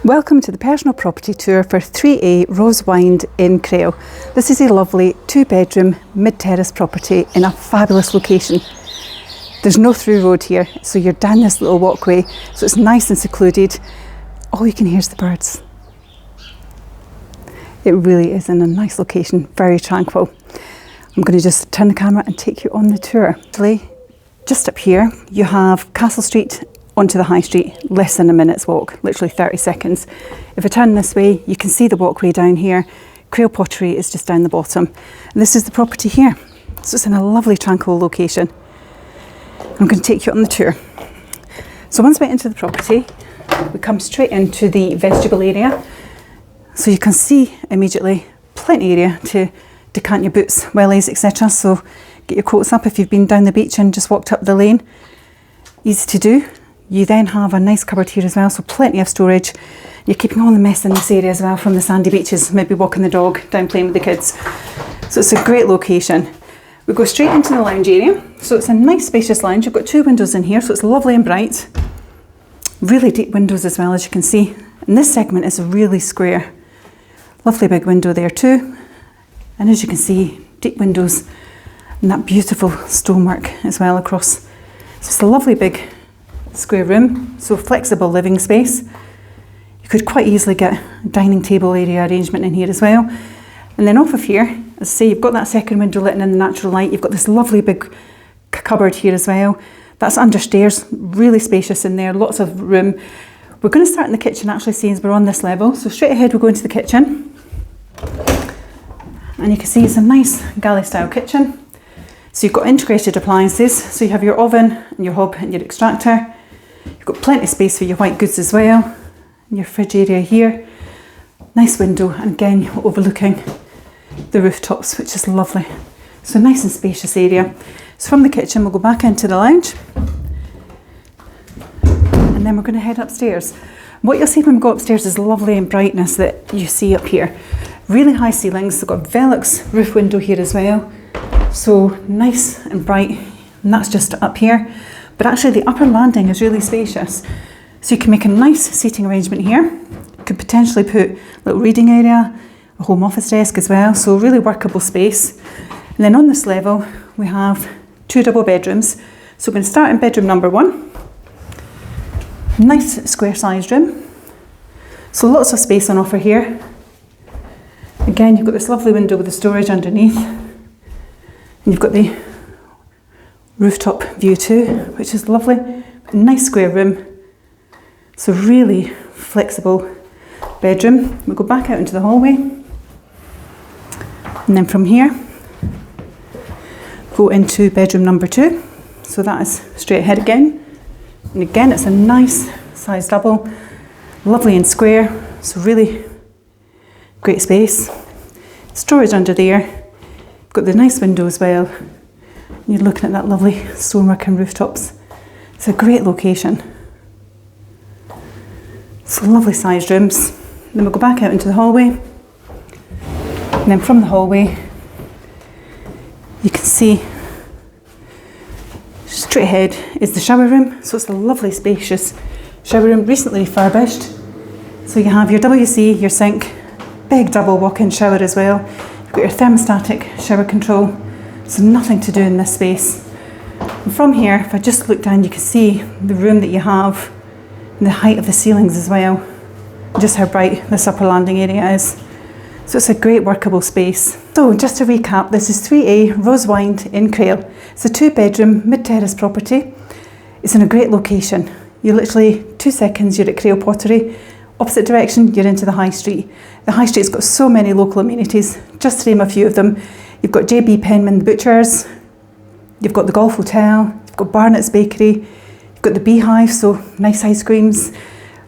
Welcome to the personal property tour for 3A Rose Wynd in Crail. This is a lovely 2-bedroom mid-terrace property in a fabulous location. There's no through road here, so you're down this little walkway, so it's nice and secluded. All you can hear is the birds. It really is in a nice location, very tranquil. I'm going to just turn the camera and take you on the tour. Just up here, you have Castle Street onto the High Street, less than a minute's walk, literally 30 seconds. If I turn this way, you can see the walkway down here. Crail Pottery is just down the bottom. And this is the property here. So it's in a lovely tranquil location. I'm going to take you on the tour. So once we enter the property, we come straight into the vestibule area. So you can see immediately plenty of area to decant your boots, wellies, etc. So get your coats up if you've been down the beach and just walked up the lane. Easy to do. You then have a nice cupboard here as well, so plenty of storage. You're keeping all the mess in this area as well from the sandy beaches, maybe walking the dog, down playing with the kids. So it's a great location. We go straight into the lounge area. So it's a nice spacious lounge. You've got 2 windows in here, so it's lovely and bright. Really deep windows as well, as you can see. And this segment is really square. Lovely big window there too. And as you can see, deep windows and that beautiful stonework as well across. So it's a lovely big square room, so flexible living space. You could quite easily get a dining table area arrangement in here as well. And then off of here, as I say, you've got that second window letting in the natural light. You've got this lovely big cupboard here as well. That's under stairs, really spacious in there, lots of room. We're going to start in the kitchen actually, seeing as we're on this level. So straight ahead we'll go into the kitchen. And you can see it's a nice galley style kitchen. So you've got integrated appliances. So you have your oven and your hob and your extractor. You've got plenty of space for your white goods as well. And your fridge area here. Nice window, and again you're overlooking the rooftops, which is lovely. So nice and spacious area. So from the kitchen we'll go back into the lounge. And then we're going to head upstairs. What you'll see when we go upstairs is the lovely and brightness that you see up here. Really high ceilings. They've got Velux roof window here as well. So nice and bright, and that's just up here. But actually the upper landing is really spacious. So you can make a nice seating arrangement here. You could potentially put a little reading area, a home office desk as well. So really workable space. And then on this level, we have 2 double bedrooms. So we're going to start in bedroom number 1. Nice square sized room. So lots of space on offer here. Again, you've got this lovely window with the storage underneath. And you've got the rooftop view too, which is lovely. A nice square room. So really flexible bedroom. We'll go back out into the hallway. And then from here, go into bedroom number 2. So that is straight ahead again. And again, it's a nice size double. Lovely and square. So really great space. Storage under there. Got the nice window as well. You're looking at that lovely stonework and rooftops. It's a great location. So lovely sized rooms. Then we'll go back out into the hallway. And then from the hallway, you can see straight ahead is the shower room. So it's a lovely spacious shower room, recently refurbished. So you have your WC, your sink, big double walk-in shower as well. You've got your thermostatic shower control. So nothing to do in this space. And from here, if I just look down, you can see the room that you have and the height of the ceilings as well. Just how bright this upper landing area is. So it's a great workable space. So just to recap, this is 3A Rose Wynd in Crail. It's a 2-bedroom mid-terrace property. It's in a great location. You're literally 2 seconds, you're at Crail Pottery. Opposite direction, you're into the High Street. The High Street's got so many local amenities, just to name a few of them. You've got JB Penman the Butchers, you've got the Golf Hotel, you've got Barnett's Bakery, you've got the Beehive, so nice ice creams,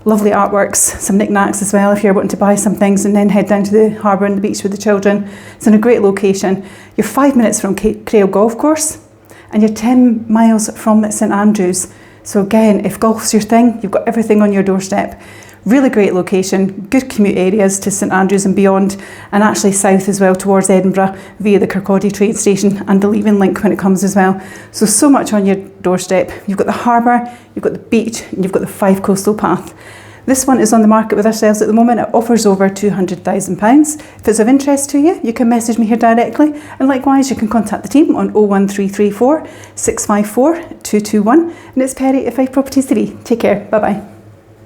lovely artworks, some knickknacks as well if you're wanting to buy some things and then head down to the harbour and the beach with the children. It's in a great location. You're 5 minutes from Crail Golf Course and you're 10 miles from St Andrews. So again, if golf's your thing, you've got everything on your doorstep. Really great location, good commute areas to St Andrews and beyond, and actually south as well towards Edinburgh via the Kirkcaldy train station and the leaving link when it comes as well. So much on your doorstep. You've got the harbour, you've got the beach, and you've got the Fife coastal path. This one is on the market with ourselves at the moment. It offers over £200,000. If it's of interest to you, you can message me here directly, and likewise you can contact the team on 01334 654 221. And it's Perry at Fife Properties TV. Take care. Bye bye.